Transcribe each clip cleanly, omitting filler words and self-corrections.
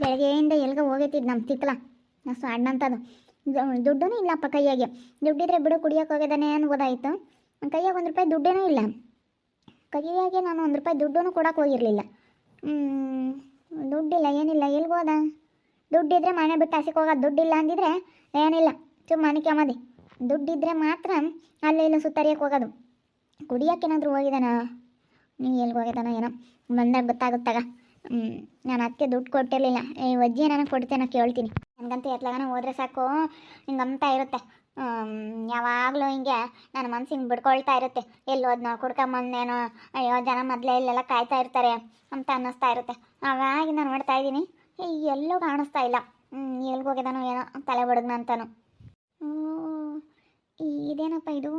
ಬೆಳಗ್ಗೆಯಿಂದ ಎಲ್ಗ ಹೋಗೈತಿದ್ದು ನಮ್ಮ ತಿಕ್ಕಲ ಸಣ್ಣಂಥದ್ದು ದುಡ್ಡೂ ಇಲ್ಲಪ್ಪ ಕೈಯಾಗೆ. ದುಡ್ಡಿದ್ರೆ ಬಿಡು ಕುಡಿಯೋಕೆ ಹೋಗಿದ್ದಾನೆ ಅನ್ಬೋದಾಯಿತು. ಕೈಯಾಗ 1 ರೂಪಾಯಿ ದುಡ್ಡೇನೂ ಇಲ್ಲ. ಕೈಯಾಗೆ ನಾನು 1 ರೂಪಾಯಿ ದುಡ್ಡೂ ಕೊಡೋಕೆ ಹೋಗಿರಲಿಲ್ಲ. ದುಡ್ಡಿಲ್ಲ ಏನಿಲ್ಲ, ಎಲ್ಗೋದ? ದುಡ್ಡಿದ್ರೆ ಮನೆ ಬಿಟ್ಟು ಹಸಿಗೆ ಹೋಗೋದು, ದುಡ್ಡಿಲ್ಲ ಅಂದಿದ್ರೆ ಏನಿಲ್ಲ ಮನೆ ಕೆಮ್ಮದಿ. ದುಡ್ಡಿದ್ರೆ ಮಾತ್ರ ಅಲ್ಲಿ ಇಲ್ಲ ಸುತ್ತರಿಯಕ್ಕೆ ಹೋಗೋದು. ಕುಡಿಯೋಕ್ಕೇನಾದರೂ ಹೋಗಿದ್ದಾನ? ನೀವು ಎಲ್ಗೆ ಹೋಗಿದ್ದಾನೋ ಏನೋ, ಬಂದಾಗ ಗೊತ್ತಾಗುತ್ತಾಗ. ನಾನು ಅದಕ್ಕೆ ದುಡ್ಡು ಕೊಟ್ಟಿರಲಿಲ್ಲ. ಈ ಅಜ್ಜಿ ನನಗೆ ಕೊಡ್ತೇನೋ ಕೇಳ್ತೀನಿ. ನನಗಂತೂ ಎತ್ಲಾಗನ ಹೋದ್ರೆ ಸಾಕು ಹಿಂಗಂತ ಇರುತ್ತೆ. ಯಾವಾಗಲೂ ಹಿಂಗೆ ನನ್ನ ಮನಸ್ಸು ಹಿಂಗೆ ಬಿಡ್ಕೊಳ್ತಾ ಇರುತ್ತೆ. ಎಲ್ಲೋದ್ನೋ ಕುಡ್ಕೊಂಬಂದೇನೋ, ಅಯ್ಯೋ ಜನ ಮೊದಲೇ ಇಲ್ಲೆಲ್ಲ ಕಾಯ್ತಾ ಇರ್ತಾರೆ ಅಂತ ಅನ್ನಿಸ್ತಾ ಇರುತ್ತೆ. ಅವಾಗಿಂದ ನೋಡ್ತಾ ಇದ್ದೀನಿ, ಎಲ್ಲೂ ಕಾಣಿಸ್ತಾ ಇಲ್ಲ. ಎಲ್ಗೆ ಹೋಗಿದ್ದಾನೋ ಏನೋ ತಲೆ ಬಡಗ್ನ ಅಂತಾನು. ಇದೇನಪ್ಪ ಇದು?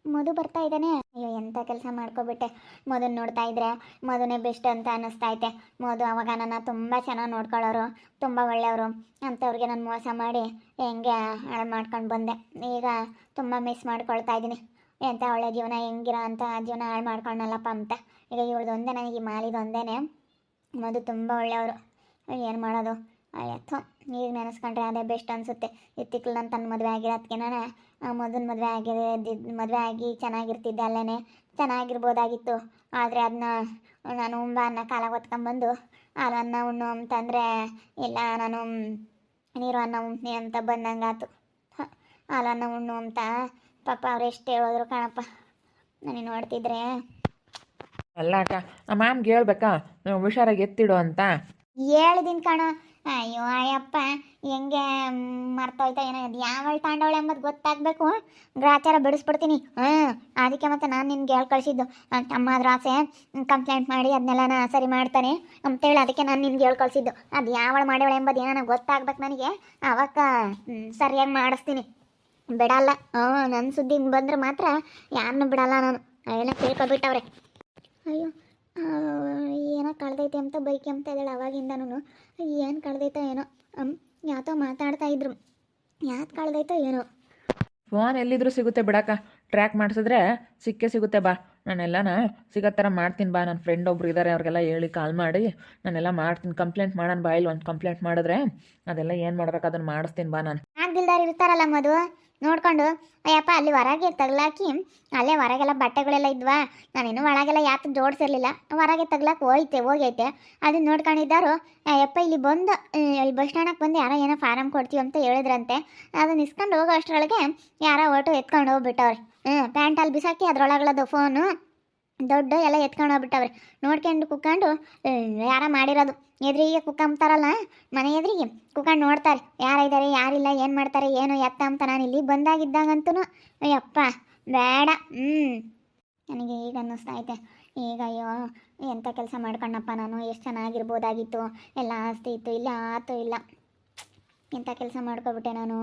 ಮಧು ಬರ್ತಾ ಇದ್ದಾನೆ. ಅಯ್ಯೋ ಎಂಥ ಕೆಲಸ ಮಾಡ್ಕೊಬಿಟ್ಟೆ. ಮಧುನ ನೋಡ್ತಾ ಇದ್ರೆ ಮಧುನೇ ಬೆಸ್ಟ್ ಅಂತ ಅನ್ನಿಸ್ತಾ ಐತೆ. ಮಧು ಅವಾಗ ನನ್ನ ತುಂಬ ಚೆನ್ನಾಗಿ ನೋಡ್ಕೊಳ್ಳೋರು, ತುಂಬ ಒಳ್ಳೆಯವರು. ಅಂಥವ್ರಿಗೆ ನಾನು ಮೋಸ ಮಾಡಿ ಹೆಂಗೆ ಹಾಳು ಮಾಡ್ಕೊಂಡು ಬಂದೆ. ಈಗ ತುಂಬ ಮಿಸ್ ಮಾಡ್ಕೊಳ್ತಾ ಇದ್ದೀನಿ. ಎಂಥ ಒಳ್ಳೆ ಜೀವನ, ಹೆಂಗಿರೋ ಅಂಥ ಜೀವನ ಹಾಳು ಮಾಡ್ಕೊಂಡಲ್ಲಪ್ಪ ಅಂತ. ಈಗ ಇವಳ್ದು ಒಂದೇ, ನನಗೆ ಮಾಲಿದು ಒಂದೇ. ಮಧು ತುಂಬ ಒಳ್ಳೆಯವರು. ಏನು ಮಾಡೋದು? ಆಯ್ತು, ಈಗ ನೆನೆಸ್ಕೊಂಡ್ರೆ ಅದೇ ಬೆಸ್ಟ್ ಅನಿಸುತ್ತೆ. ಇತ್ತಿಕ್ಲು ನನ್ನ ತನ್ನ ಮದುವೆ ಆಗಿರೋದಕ್ಕೆ ನಾನು ಮದುವೆ ಮದುವೆ ಆಗಿ ಚೆನ್ನಾಗಿರ್ತಿದ್ದೆ, ಅಲ್ಲೇ ಚೆನ್ನಾಗಿರ್ಬೋದಾಗಿತ್ತು. ಆದರೆ ಅದನ್ನ ನಾನು ಅನ್ನ ಕಾಲ ಹೊತ್ಕೊಂಬಂದು ಹಾಲು ಅನ್ನ ಉಣ್ಣು ಅಂತಂದರೆ ಇಲ್ಲ, ನಾನು ನೀರು ಅನ್ನ ಉಣ್ತೀನಿ ಅಂತ ಬಂದಂಗಾತು. ಹಾಲು ಅನ್ನ ಉಣ್ಣು ಅಂತ ಪಾಪ ಅವ್ರು ಎಷ್ಟು ಹೇಳಿದ್ರು ಕಣಪ್ಪ. ನನಗೆ ನೋಡ್ತಿದ್ರೆ ಅಲ್ಲ ಅಕ್ಕ, ಮ್ಯಾಮ್ಗೆ ಹೇಳ್ಬೇಕಾ ಹುಷಾರಾಗಿ ಎತ್ತಿಡು ಅಂತ? ಹೇಳಿದೀನಿ ಕಣ. ಅಯ್ಯೋ ಅಯ್ಯಪ್ಪ, ಹೆಂಗೆ ಮರ್ತೋಯ್ತಾ ಏನೋ. ಅದು ಯಾವಳು ತಾಂಡವಳೆ ಎಂಬುದು ಗೊತ್ತಾಗಬೇಕು. ಗ್ರಾಚಾರ ಬಿಡಿಸ್ಬಿಡ್ತೀನಿ. ಅದಕ್ಕೆ ಮತ್ತೆ ನಾನು ನಿನ್ಗೆ ಹೇಳಿ ಕಳಿಸಿದ್ದು. ತಮ್ಮ ಅದ್ರ ಆಸೆ ಕಂಪ್ಲೇಂಟ್ ಮಾಡಿ ಅದನ್ನೆಲ್ಲ ಸರಿ ಮಾಡ್ತಾನೆ ಅಂತೇಳಿ ಅದಕ್ಕೆ ನಾನು ನಿನ್ಗೆ ಹೇಳಿ ಕಳಿಸಿದ್ದು. ಅದು ಯಾವಳು ಮಾಡ್ಯವಳೆ ಎಂಬುದು ಏನೋ ಗೊತ್ತಾಗ್ಬೇಕು ನನಗೆ. ಆವಾಗ ಸರಿಯಾಗಿ ಮಾಡಿಸ್ತೀನಿ, ಬಿಡಲ್ಲ. ನನ್ನ ಸುದ್ದಿ ಬಂದರೆ ಮಾತ್ರ ಯಾರನ್ನೂ ಬಿಡಲ್ಲ ನಾನು. ಏನೋ ಕೇಳ್ಕೊಬಿಟ್ಟವ್ರೆ. ಅಯ್ಯೋ ಏನೋ ಕಳೆದೈತೆ ಅಂತ ಬೈಕೆ ಅಂತ ಇದ್ದಾಳೆ ಅವಾಗಿಂದನೂ. ಏನು ಕಳೆದೈತೋ ಏನೋ. ಯಾತೋ ಮಾತಾಡ್ತಾ ಇದ್ರು, ಯಾಕೆ ಕಳೆದೈತೋ ಏನೋ. ಫೋನ್ ಎಲ್ಲಿದ್ರೂ ಸಿಗುತ್ತೆ ಬಿಡಕ್ಕ. ಟ್ರ್ಯಾಕ್ ಮಾಡಿಸಿದ್ರೆ ಸಿಕ್ಕೇ ಸಿಗುತ್ತೆ. ಬಾ, ನಾನೆಲ್ಲನ ಸಿಗೋ ಥರ ಮಾಡ್ತೀನಿ. ಬಾ, ನನ್ನ ಫ್ರೆಂಡ್ ಒಬ್ರು ಇದ್ದಾರೆ, ಅವ್ರಿಗೆಲ್ಲ ಹೇಳಿ ಕಾಲ್ ಮಾಡಿ ನಾನೆಲ್ಲ ಮಾಡ್ತೀನಿ. ಕಂಪ್ಲೇಂಟ್ ಮಾಡೋಣ ಬಾ. ಇಲ್ಲಿ ಒಂದು ಕಂಪ್ಲೇಂಟ್ ಮಾಡಿದ್ರೆ ಅದೆಲ್ಲ ಏನು ಮಾಡ್ಬೇಕು ಅದನ್ನು ಮಾಡಿಸ್ತೀನಿ ಬಾ. ನಾನು ಆಗ್ದಿಲ್ದಾರ ಇರ್ತಾರಲ್ಲ ಮಧು ನೋಡ್ಕೊಂಡು, ಅಯ್ಯಪ್ಪ ಅಲ್ಲಿ ಹೊರಗೆ ತಗ್ಲಾಕಿ, ಅಲ್ಲೇ ಹೊರಗೆಲ್ಲ ಬಟ್ಟೆಗಳೆಲ್ಲ ಇದ್ವಾ, ನಾನಿನ್ನೂ ಒಳಗೆಲ್ಲ ಯಾಕೆ ಜೋಡಿಸಿರ್ಲಿಲ್ಲ. ಹೊರಗೆ ತಗ್ಲಾಕ ಹೋಗೈತೆ. ಅದನ್ನ ನೋಡ್ಕೊಂಡಿದ್ದಾರು. ಅಯ್ಯಪ್ಪ ಇಲ್ಲಿ ಬಂದು ಇಲ್ಲಿ ಬಸ್ ಸ್ಟ್ಯಾಂಡಕ್ಕೆ ಬಂದು ಯಾರೋ ಏನೋ ಫಾರಮ್ ಕೊಡ್ತೀವಿ ಅಂತ ಹೇಳಿದ್ರಂತೆ. ಅದನ್ನ ಇಸ್ಕೊಂಡು ಹೋಗೋ ಅಷ್ಟರೊಳಗೆ ಯಾರೋ ಒಟ್ಟು ಎತ್ಕೊಂಡು ಹೋಗ್ಬಿಟ್ಟವ್ರೆ. ಪ್ಯಾಂಟಲ್ಲಿ ಬಿಸಾಕಿ ಅದ್ರೊಳಗಳದು ಫೋನು ದೊಡ್ಡ ಎಲ್ಲ ಎತ್ಕೊಂಡು ಹೋಗ್ಬಿಟ್ಟವ್ರೆ. ನೋಡ್ಕೊಂಡು ಕುತ್ಕೊಂಡು ಯಾರ ಮಾಡಿರೋದು ಎದುರಿಗೆ ಕುಕ್ಕಂತಾರಲ್ಲ, ಮನೆ ಎದುರಿಗೆ ಕುತ್ಕೊಂಡು ನೋಡ್ತಾರೆ ಯಾರಿದ್ದಾರೆ ಯಾರಿಲ್ಲ, ಏನು ಮಾಡ್ತಾರೆ ಏನು ಎತ್ತ ಅಂತ. ನಾನು ಇಲ್ಲಿ ಬಂದಾಗಿದ್ದಾಗಂತೂ ಅಯ್ಯಪ್ಪ ಬೇಡ. ನನಗೆ ಈಗ ಅನ್ನಿಸ್ತಾ ಐತೆ, ಈಗ ಅಯ್ಯೋ ಎಂಥ ಕೆಲಸ ಮಾಡ್ಕೊಂಡಪ್ಪ ನಾನು. ಎಷ್ಟು ಚೆನ್ನಾಗಿರ್ಬೋದಾಗಿತ್ತು, ಎಲ್ಲ ಆಸ್ತಿ ಇತ್ತು, ಇಲ್ಲ ಆತು ಇಲ್ಲ. ಎಂಥ ಕೆಲಸ ಮಾಡ್ಕೊಬಿಟ್ಟೆ ನಾನು.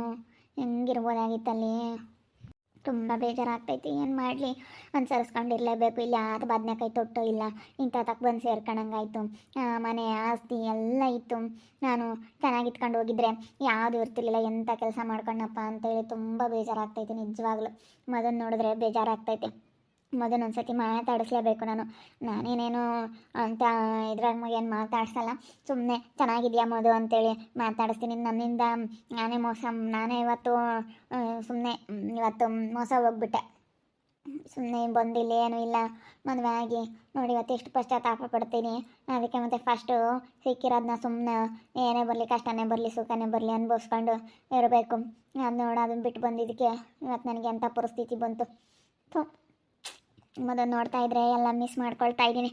ಹೆಂಗಿರ್ಬೋದಾಗಿತ್ತಲ್ಲಿ. ತುಂಬ ಬೇಜಾರಾಗ್ತೈತಿ. ಏನು ಮಾಡಲಿ, ಅನುಸರಿಸ್ಕೊಂಡಿರ್ಲೇಬೇಕು. ಇಲ್ಲ ಅದು ಬದನೆಕಾಯಿ ತೊಟ್ಟೋ ಇಲ್ಲ, ಇಂಥದಕ್ಕೆ ಬಂದು ಸೇರ್ಕೊಂಡಂಗಾಯ್ತು. ಮನೆ ಆಸ್ತಿ ಎಲ್ಲ ಇತ್ತು, ನಾನು ಚೆನ್ನಾಗಿ ಇಟ್ಕೊಂಡು ಹೋಗಿದ್ರೆ ಯಾವುದು ಇರ್ತಿರ್ಲಿಲ್ಲ. ಎಂಥ ಕೆಲಸ ಮಾಡ್ಕೊಂಡಪ್ಪ ಅಂತೇಳಿ ತುಂಬ ಬೇಜಾರಾಗ್ತೈತೆ ನಿಜವಾಗ್ಲೂ. ಮದನ್ನು ನೋಡಿದ್ರೆ ಬೇಜಾರಾಗ್ತೈತೆ. ಮೊದಲು ಒಂದು ಸತಿ ಮಾತಾಡಿಸ್ಲೇಬೇಕು ನಾನು. ನಾನೇನೇನು ಅಂತ ಇದ್ರಾಗ ಏನು ಮಾತಾಡ್ಸಲ್ಲ. ಸುಮ್ಮನೆ ಚೆನ್ನಾಗಿದೆಯಾ ಮಧು ಅಂತೇಳಿ ಮಾತಾಡಿಸ್ತೀನಿ. ನನ್ನಿಂದ ನಾನೇ ಇವತ್ತು ಸುಮ್ಮನೆ ಇವತ್ತು ಮೋಸ ಹೋಗ್ಬಿಟ್ಟೆ. ಸುಮ್ಮನೆ ಬಂದಿಲ್ಲ, ಏನೂ ಇಲ್ಲ, ಮದುವೆ ಆಗಿ ನೋಡಿ ಇವತ್ತು ಎಷ್ಟು ಪಶ್ಚಾತ್ತಾಪ ಪಡ್ತೀನಿ. ಅದಕ್ಕೆ ಮತ್ತೆ ಫಸ್ಟು ಸಿಕ್ಕಿರೋದನ್ನ ಸುಮ್ಮನೆ ಏನೇ ಬರಲಿ, ಕಷ್ಟನೇ ಬರಲಿ ಸುಖನೇ ಬರಲಿ ಅನುಭವಿಸ್ಕೊಂಡು ಇರಬೇಕು. ಅದು ನೋಡಿ ಅದನ್ನು ಬಿಟ್ಟು ಬಂದಿದ್ದಕ್ಕೆ ಇವತ್ತು ನನಗೆ ಎಂಥ ಪರಿಸ್ಥಿತಿ ಬಂತು. ಮೊದಲು ನೋಡ್ತಾ ಇದ್ರೆ ಎಲ್ಲ ಮಿಸ್ ಮಾಡ್ಕೊಳ್ತಾ ಇದ್ದೀನಿ.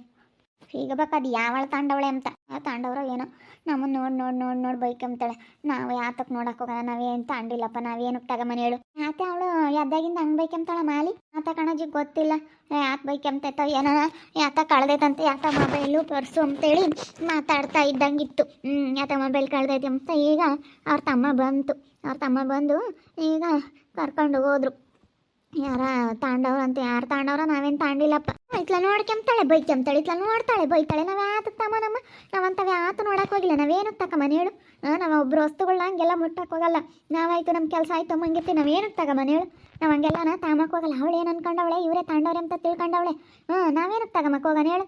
ಈಗ ಅದು ಯಾವಳು ತಾಂಡವಳೆ ಅಂತ. ಆ ತಾಂಡವ್ರೋ ಏನೋ ನಮ್ಮನ್ನು ನೋಡಿ ಬೈಕಂತಾಳೆ. ನಾವು ಯಾತಕ್ಕೆ ನೋಡಕ್ಕೆ ಹೋಗೋಣ, ನಾವೇನು ತಾಂಡಿಲ್ಲಪ್ಪ, ನಾವೇನಕ್ಕೆ ತಗೊಂಬನಿ ಹೇಳು. ಯಾಕೆ ಅವಳು ಎದ್ದಾಗಿಂದ ಹಂಗೆ ಬೈಕಂತಾಳೆ ಮಾಲಿ. ಆತ ಕಣಜಿ ಗೊತ್ತಿಲ್ಲ ಯಾಕೆ ಬೈಕಂತೈತೋ ಏನೋ. ಯಾತ ಕಳೆದೈತಂತೆ, ಯಾತ ಮೊಬೈಲು ಪರ್ಸು ಅಂತೇಳಿ ಮಾತಾಡ್ತಾ ಇದ್ದಂಗಿತ್ತು. ಯಾತ ಮೊಬೈಲ್ ಕಳೆದೈತೆ ಅಂತ. ಈಗ ಅವ್ರ ತಮ್ಮ ಬಂದು ಈಗ ಕರ್ಕೊಂಡು ಹೋದ್ರು. ಯಾರ ತಾಂಡವ್ರು ಅಂತ. ಯಾರು ತಾಂಡವ್ರ, ನಾವೇನು ತಾಂಡಿಲ್ಲಪ್ಪ. ಇತ್ಲ ನೋಡ್ಕೊಂತಾಳೆ ಬೈಕೊಂತಾಳೆ, ಇತ್ಲ ನೋಡ್ತಾಳೆ ಬೈತಾಳೆ. ನಾವು ಯಾತಕ್ಕೆ ತಮ್ಮ ನಾವಂತವ ಯಾತು ನೋಡಕ್ಕೆ ಹೋಗಿಲ್ಲ. ನಾವೇನಕ್ಕೆ ತಗೊಂಬನಿ ಹೇಳು. ನಾವು ಒಬ್ಬರು ವಸ್ತುಗಳನ್ನ ಹಂಗೆಲ್ಲ ಮುಟ್ಟಕ್ಕೆ ಹೋಗಲ್ಲ. ನಾವಾಯ್ತು ನಮ್ಮ ಕೆಲಸ ಆಯ್ತು ಮಂಗಿರ್ತೀವಿ. ನಾವೇನಕ್ಕೆ ತಗೊಂಬನಿ ಹೇಳು. ನಾವು ಹಂಗೆಲ್ಲ ತಾಮಕ್ಕೆ ಹೋಗಲ್ಲ. ಅವಳು ಏನು ಅನ್ಕೊಂಡವಳೆ, ಇವರೇ ತಾಂಡವ್ರೆ ಅಂತ ತಿಳ್ಕೊಂಡವಳೆ. ನಾವೇನಕ್ಕೆ ತಗೊಂಬಕ್ಕೆ ಹೋಗೋಣ ಹೇಳು.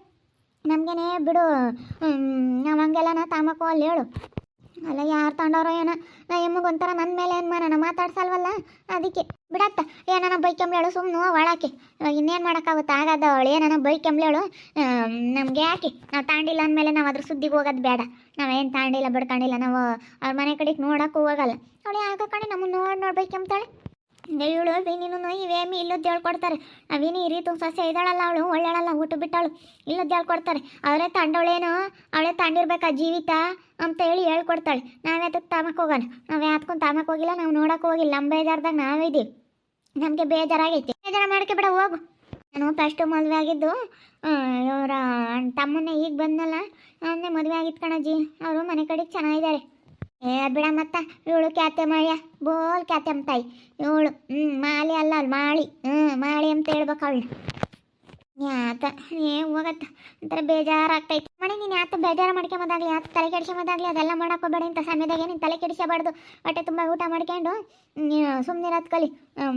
ನಮಗೇನೆ ಬಿಡು, ನಾವು ಹಂಗೆಲ್ಲ ತಾಮಕ್ಕೆ ಹೋಗಲ್ಲ ಹೇಳು. ಅಲ್ಲ ಯಾರು ತಗೊಂಡವ್ರೋ ಏನೋ ನಾ ಎಮ್ಮಗೊಂಥರ ನನ್ನ ಮೇಲೆ ಏನು ಮಾಡೋಣ ಮಾತಾಡ್ಸಲ್ವಲ್ಲ ಅದಕ್ಕೆ ಬಿಡತ್ತ ಏನನ ಬೈಕೆಂಬ್ಲೇಳು ಸುಮ್ಮನೆ ಒಳಾಕಿ ಇನ್ನೇನು ಮಾಡೋಕ್ಕಾಗುತ್ತೆ ಆಗದ ಅವಳು ಏನನ ಬೈಕೆಂಬ್ಲೇಳು ನಮ್ಗೆ ಯಾಕೆ ನಾವು ತಾಂಡಿಲ್ಲ ಅಂದಮೇಲೆ ನಾವು ಅದ್ರ ಸುದ್ದಿಗೆ ಹೋಗೋದು ಬೇಡ ನಾವೇನು ತಾಂಡಿಲ್ಲ ಬಿಡ್ಕೊಂಡಿಲ್ಲ ನಾವು ಅವ್ರ ಮನೆ ಕಡೆಗೆ ನೋಡೋಕ್ಕೂ ಹೋಗಲ್ಲ ಅವಳು ಯಾಕೆ ಕಣೆ ನಮ್ಮನ್ನು ನೋಡಿ ಬೈಕೆಂಬ್ತಾಳೆ ಇವಳು ನೀನು ಇವೇಮಿ ಇಲ್ಲದ್ದು ಹೇಳ್ಕೊಡ್ತಾರೆ ಅವೇನಿ ಈ ರೀತಿ ಸಸ್ಯ ಇದ್ದಾಳಲ್ಲ ಅವಳು ಒಳ್ಳೆಳಲ್ಲ ಊಟ ಬಿಟ್ಟವಳು ಇಲ್ಲದ್ದು ಹೇಳ್ಕೊಡ್ತಾರೆ ಅವರೇ ತಂಡವಳೇನೋ ಅವಳೇ ತಂಡಿರ್ಬೇಕಾ ಜೀವಿತ ಅಂತ ಹೇಳಿ ಹೇಳ್ಕೊಡ್ತಾಳೆ ನಾವೇ ಅದಕ್ಕೆ ತಾಮಕ್ಕೆ ಹೋಗೋಣ ನಾವೇ ಹತ್ಕೊಂಡು ತಾಮಕ್ಕೆ ಹೋಗಿಲ್ಲ ನಾವು ನೋಡೋಕೆ ಹೋಗಿಲ್ಲ ನಮ್ಮ ಬೇಜಾರ್ದಾಗ ನಾವೇ ಇದ್ದೀವಿ ನಮಗೆ ಬೇಜಾರಾಗೈತಿ ಬೇಜಾರ ಮಾಡ್ಕೆ ಬಿಡ ಹೋಗು ನಾನು ಫಸ್ಟು ಮದುವೆ ಆಗಿದ್ದು ಇವರ ತಮ್ಮನ್ನೇ ಈಗ ಬಂದಲ್ಲ ಅವನ್ನೇ ಮದುವೆ ಆಗಿತ್ತು ಕಣಜ್ಜಿ ಅವರು ಮನೆ ಕಡೆಗೆ ಚೆನ್ನಾಗಿದ್ದಾರೆ ಬಿಡ ಮತ್ತ ಇವಳು ಕ್ಯಾತೆ ಮಾಯ ಬೋಲ್ ಕ್ಯಾತೆ ತಾಯಿ ಇವಳು ಮಾಲಿ ಅಲ್ಲ ಅಲ್ಲಿ ಮಾಳಿ ಮಾಳಿ ಅಂತ ಹೇಳ್ಬೇಕು ಅವಳು ಯಾತ ಹೋಗತ್ತ ಒಂಥರ ಬೇಜಾರಾಗ್ತೈತಿ ಮನೆ ನೀನು ಯಾತ ಬೇಜಾರು ಮಾಡ್ಕೊಂಬೋದಾಗ್ಲಿ ಯಾತ ತಲೆ ಕೆಡಿಸ್ಕೊಂಬೋದಾಗ್ಲಿ ಅದೆಲ್ಲ ಮಾಡೋಕೋಬೇಡ ಇಂಥ ಸಮಯದಾಗೆ ನೀನು ತಲೆ ಕೆಡಿಸಬಾರ್ದು ಹೊಟ್ಟೆ ತುಂಬ ಊಟ ಮಾಡ್ಕೊಂಡು ಸುಮ್ಮನಿರೋದು ಕಲಿ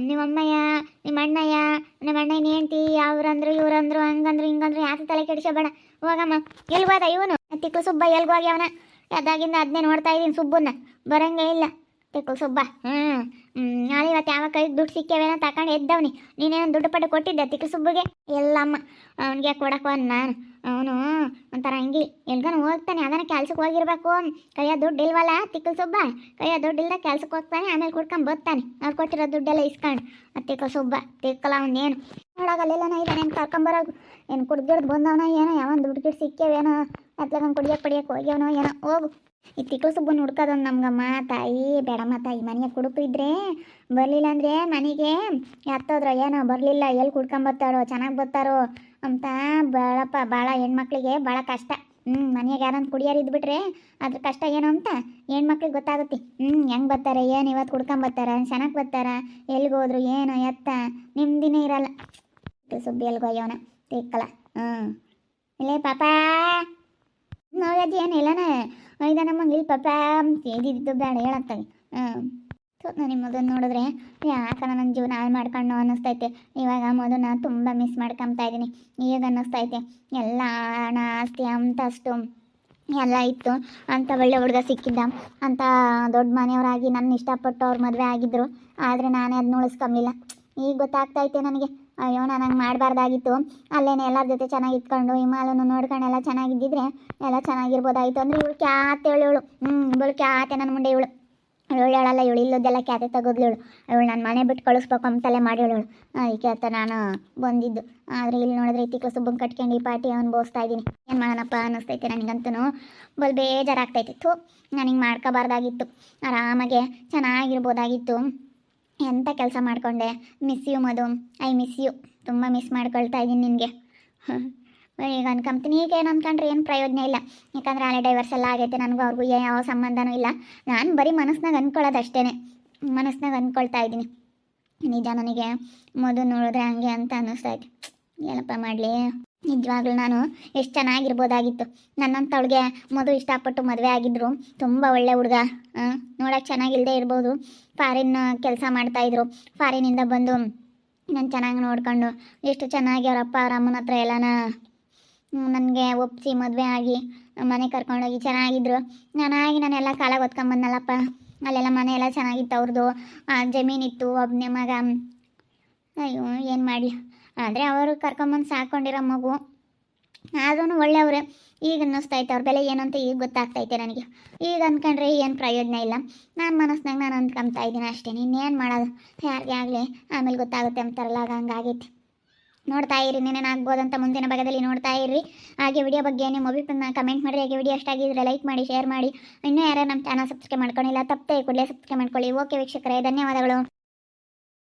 ನಿಮ್ಮ ಅಮ್ಮಯ್ಯ ನಿಮ್ಮ ಅಣ್ಣಯ್ಯ ನಿಮ್ಮ ಅಣ್ಣನ ಹೆಂಡ್ತಿ ಅವ್ರಂದ್ರು ಇವ್ರಂದ್ರು ಹಂಗಂದ್ರು ಹಿಂಗಂದ್ರು ಯಾತ ತಲೆ ಕೆಡಿಸಬೇಡ ಹೋಗಮ್ಮ ಎಲ್ಗೋದ ಇವನು ತಿಕ್ಕು ಸುಬ್ಬ ಎಲ್ಗೋಗ್ಯವನ ಅದಾಗಿಂದ ಅದನ್ನೇ ನೋಡ್ತಾ ಇದ್ದೀನಿ ಸುಬ್ಬನ್ನ ಬರಂಗೇ ಇಲ್ಲ ತಿಕ್ಕು ಸುಬ್ಬ ನಾಳೆ ಇವತ್ತು ಯಾವ ಕೈಗೆ ದುಡ್ಡು ಸಿಕ್ಕೇವೇನೋ ತಗೊಂಡು ಎದ್ದವನಿ ನೀನೇನೋ ದುಡ್ಡು ಪಟ್ಟು ಕೊಟ್ಟಿದ್ದೆ ತಿಕ್ಕು ಸುಬ್ಬಗೆ ಎಲ್ಲಮ್ಮ ಅವನಿಗೆ ಕೊಡಕ್ಕೆ ನಾನು ಅವನು ಒಂಥರ ಹಂಗಿ ಎಲ್ಗನ ಹೋಗ್ತಾನೆ ಅದನ್ನ ಕೆಲ್ಸಕ್ಕೆ ಹೋಗಿರ್ಬೇಕು ಕೈಯ ದುಡ್ಡು ಇಲ್ವಲ್ಲ ತಿಕ್ಕು ಸುಬ್ಬ ಕೈಯ ದುಡ್ಡು ಇಲ್ಲದ ಕೆಲ್ಸಕ್ಕೆ ಹೋಗ್ತಾನೆ ಆಮೇಲೆ ಕುಡ್ಕೊಂಡು ಬರ್ತಾನೆ ಅವ್ರು ಕೊಟ್ಟಿರೋ ದುಡ್ಡೆಲ್ಲ ಇಸ್ಕೊಂಡು ತಿಕ್ಕು ಸುಬ್ಬ ತಿಕ್ಕಲ್ಲ ಅವನೇನು ನೋಡೋಗಲ್ಲೆಲ್ಲ ಇದ್ದಾನೆ ಏನು ಕರ್ಕೊಂಬರೋದು ಏನು ಕುಡ್ದಿಡ್ದು ಬಂದವನ ಏನೋ ಯಾವನ್ ದುಡ್ಡು ಗಿಡ್ ಸಿಕ್ಕೇವೇನೋ ಅತ್ಲಾಗ ಕುಡಿಯಕ್ಕೆ ಹೋಗ್ಯವನೋ ಏನೋ ಹೋಗು ಈ ತಿಕ್ಕು ಸುಬ್ಬನ ಹುಡ್ಕೋದೊಂದು ನಮ್ಗಮ್ಮ ತಾಯಿ ಬೇಡಮ್ಮ ತಾಯಿ ಮನೆಗೆ ಕುಡುಕು ಇದ್ರೆ ಬರಲಿಲ್ಲ ಅಂದರೆ ಮನೆಗೆ ಎತ್ತೋದ್ರ ಏನೋ ಬರಲಿಲ್ಲ ಎಲ್ಲಿ ಕುಡ್ಕೊಂಬರ್ತಾರೋ ಚೆನ್ನಾಗಿ ಬರ್ತಾರೋ ಅಂತ ಭಾಳಪ್ಪ ಭಾಳ ಹೆಣ್ಮಕ್ಳಿಗೆ ಭಾಳ ಕಷ್ಟ ಮನೆಯಾಗ ಯಾರಂತ ಕುಡಿಯೋರು ಇದ್ಬಿಟ್ರೆ ಅದ್ರ ಕಷ್ಟ ಏನು ಅಂತ ಹೆಣ್ಮಕ್ಳಿಗೆ ಗೊತ್ತಾಗುತ್ತೆ ಹೆಂಗೆ ಬರ್ತಾರೆ ಏನು ಇವತ್ತು ಕುಡ್ಕೊಂಬರ್ತಾರ ಚೆನ್ನಾಗಿ ಬರ್ತಾರ ಎಲ್ಲಿಗೆ ಹೋದ್ರು ಏನು ಎತ್ತ ನಿಮ್ದಿನೇ ಇರಲ್ಲ ಸುಬ್ಬಿ ಎಲ್ಗೋಯ್ಯವನ ತಿಕ್ಕಲ್ಲ ಇಲ್ಲೇ ಪಾಪಾ ನೋಡೋದು ಏನು ಇಲ್ಲನ ಐದ ನಮ್ಮಂಗೆ ಇಲ್ಲಿ ಪಾಪ ಇದಿದ್ದು ಬೇಡ ಹೇಳಂತಾನೆ ನಾನು ನಿಮ್ಮ ಮಗನ ನೋಡಿದ್ರೆ ಯಾಕೆ ನನ್ನ ಜೀವನ ಹಾಳು ಮಾಡ್ಕೊಂಡು ಅನ್ನಿಸ್ತೈತೆ ಇವಾಗ ಮದುನ ತುಂಬ ಮಿಸ್ ಮಾಡ್ಕೊತಾ ಇದ್ದೀನಿ ಈಗ ಅನ್ನಿಸ್ತೈತೆ ಎಲ್ಲ ಹಣ ಆಸ್ತಿ ಅಂತಷ್ಟು ಎಲ್ಲ ಇತ್ತು ಅಂಥ ಒಳ್ಳೆ ಹುಡುಗ ಸಿಕ್ಕಿದ್ದ ಅಂಥ ದೊಡ್ಡ ಮನೆಯವರಾಗಿ ನನ್ನ ಇಷ್ಟಪಟ್ಟು ಅವ್ರು ಮದುವೆ ಆಗಿದ್ದರು ಆದರೆ ನಾನೇ ಅದನ್ನ ಉಳಿಸ್ಕೊಂಬಿಲ್ಲ ಈಗ ಗೊತ್ತಾಗ್ತೈತೆ ನನಗೆ ಅಯ್ಯೋ ನಾನು ಹಂಗೆ ಮಾಡಬಾರ್ದಾಗಿತ್ತು ಅಲ್ಲೇನೆ ಎಲ್ಲರ ಜೊತೆ ಚೆನ್ನಾಗಿ ಇಟ್ಕೊಂಡು ಹಿಮಾಲನ್ನು ನೋಡ್ಕೊಂಡು ಎಲ್ಲ ಚೆನ್ನಾಗಿದ್ದಿದ್ರೆ ಎಲ್ಲ ಚೆನ್ನಾಗಿರ್ಬೋದಾಯಿತು ಅಂದರೆ ಇವಳು ಕ್ಯಾತೆ ಇವಳು ಇವಳು ಕ್ಯಾತೆ ನನ್ನ ಮುಂದೆ ಇವಳು ಹೇಳಲ್ಲ ಇವಳು ಇಲ್ಲದೆಲ್ಲ ಕ್ಯಾತೆ ತೆಗೆದ್ಲು ಇವಳು ನಾನು ಮನೆ ಬಿಟ್ಟು ಕಳಿಸ್ಬೇಕು ಅಂತಲೇ ಮಾಡಿ ಹೇಳೋಳು ಅದಕ್ಕೆ ಅಂತ ನಾನು ಬಂದಿದ್ದು ಆದರೆ ಇಲ್ಲಿ ನೋಡಿದ್ರೆ ತಿಕ್ಕ ಸುಬ್ಬಂಗೆ ಕಟ್ಕೊಂಡು ಈ ಪಾರ್ಟಿ ಅನುಭವಿಸ್ತಾ ಇದ್ದೀನಿ ಏನು ಮಾಡೋಣಪ್ಪ ಅನ್ನಿಸ್ತೈತೆ ನನಗಂತೂ ಬಲ್ ಬೇಜಾರಾಗ್ತೈತೆ ಥೂ ನಾನು ಹಿಂಗೆ ಮಾಡ್ಕೋಬಾರ್ದಾಗಿತ್ತು ಆರಾಮಾಗೆ ಚೆನ್ನಾಗಿರ್ಬೋದಾಗಿತ್ತು ಎಂಥ ಕೆಲಸ ಮಾಡಿಕೊಂಡೆ miss you Madhu I miss you ತುಂಬ ಮಿಸ್ ಮಾಡ್ಕೊಳ್ತಾ ಇದ್ದೀನಿ ನಿನಗೆ ಈಗ ಅನ್ಕೊಂತೀನಿ ಈಗ ಏನು ಅಂದ್ಕೊಂಡ್ರೆ ಏನು ಪ್ರಯೋಜನ ಇಲ್ಲ ಯಾಕಂದರೆ ಹಳೆ ಡೈವರ್ಸ್ ಎಲ್ಲ ಆಗೈತೆ ನನಗೂ ಅವ್ರಿಗೂ ಯಾವ ಸಂಬಂಧನೂ ಇಲ್ಲ ನಾನು ಬರೀ ಮನಸ್ನಾಗ ಅಂದ್ಕೊಳ್ಳೋದು ಅಷ್ಟೇ ಮನಸ್ನಾಗ ಅಂದ್ಕೊಳ್ತಾ ಇದ್ದೀನಿ ನಿಜ ನನಗೆ ಮಧು ನೋಡಿದ್ರೆ ಹಂಗೆ ಅಂತ ಅನ್ನಿಸ್ತೈತೆ ಏನಪ್ಪ ಮಾಡಲಿ ನಿಜವಾಗ್ಲೂ ನಾನು ಎಷ್ಟು ಚೆನ್ನಾಗಿರ್ಬೋದಾಗಿತ್ತು ನನ್ನಂಥವಳಿಗೆ ಮಧು ಇಷ್ಟಪಟ್ಟು ಮದುವೆ ಆಗಿದ್ರು ತುಂಬ ಒಳ್ಳೆ ಹುಡುಗ ನೋಡೋಕೆ ಚೆನ್ನಾಗಿಲ್ಲದೆ ಇರ್ಬೋದು ಫಾರಿನ್ ಕೆಲಸ ಮಾಡ್ತಾಯಿದ್ರು ಫಾರಿನಿಂದ ಬಂದು ನಾನು ಚೆನ್ನಾಗಿ ನೋಡ್ಕೊಂಡು ಎಷ್ಟು ಚೆನ್ನಾಗಿ ಅವ್ರ ಅಪ್ಪ ಅವ್ರ ಅಮ್ಮನ ಹತ್ರ ಎಲ್ಲನ ನನಗೆ ಒಪ್ಪಿಸಿ ಮದುವೆ ಆಗಿ ಮನೆ ಕರ್ಕೊಂಡೋಗಿ ಚೆನ್ನಾಗಿದ್ರು ನಾನೆಲ್ಲ ಕಾಲ ಓದ್ಕೊಂಬಂದಲ್ಲಪ್ಪ ಅಲ್ಲೆಲ್ಲ ಮನೆ ಎಲ್ಲ ಚೆನ್ನಾಗಿತ್ತು ಅವ್ರದ್ದು ಜಮೀನಿತ್ತು ಒಬ್ಬನೇ ಮಗ ಅಯ್ಯೋ ಏನು ಮಾಡಲಿ ಆದರೆ ಅವರು ಕರ್ಕೊಂಬಂದು ಸಾಕೊಂಡಿರೋ ಮಗು ಆದ್ರೂ ಒಳ್ಳೆಯವ್ರೆ ಈಗ ಅನ್ನಿಸ್ತೈತೆ ಅವ್ರ ಬೆಲೆ ಏನು ಅಂತ ಈಗ ಗೊತ್ತಾಗ್ತೈತೆ ನನಗೆ ಈಗ ಅಂದ್ಕೊಂಡ್ರೆ ಏನು ಪ್ರಯೋಜನ ಇಲ್ಲ ನಾನು ಮನಸ್ಸಿನಾಗ ನಾನು ಅಂದ್ಕೊಂತಾ ಇದ್ದೀನಿ ಅಷ್ಟೇ ಇನ್ನೇನು ಮಾಡೋದು ಯಾರಿಗೆ ಆಗಲಿ ಆಮೇಲೆ ಗೊತ್ತಾಗುತ್ತೆ ಅಂತಾರಲ್ಲ ಹಂಗಾಗೈತಿ ನೋಡ್ತಾ ಇರಿ ಏನೇನಾಗ್ಬೋದಂತ ಮುಂದಿನ ಭಾಗದಲ್ಲಿ ನೋಡ್ತಾ ಇರ್ರಿ ಹಾಗೆ ವಿಡಿಯೋ ಬಗ್ಗೆ ನಿಮ್ಮ ಅಭಿಪ್ರಾಯ ಕಮೆಂಟ್ ಮಾಡಿರಿ ಹಾಗೆ ವಿಡಿಯೋ ಇಷ್ಟ ಆಗಿದ್ರೆ ಲೈಕ್ ಮಾಡಿ ಶೇರ್ ಮಾಡಿ ಇನ್ನೂ ಯಾರು ನಮ್ಮ ಚಾನಲ್ ಸಬ್ಸ್ಕ್ರೈಬ್ ಮಾಡ್ಕೊಂಡಿಲ್ಲ ತಪ್ಪದೆ ಕೂಡಲೇ ಸಬ್ಸ್ಕ್ರೈಬ್ ಮಾಡ್ಕೊಳ್ಳಿ ಓಕೆ ವೀಕ್ಷಕರೇ ಧನ್ಯವಾದಗಳು.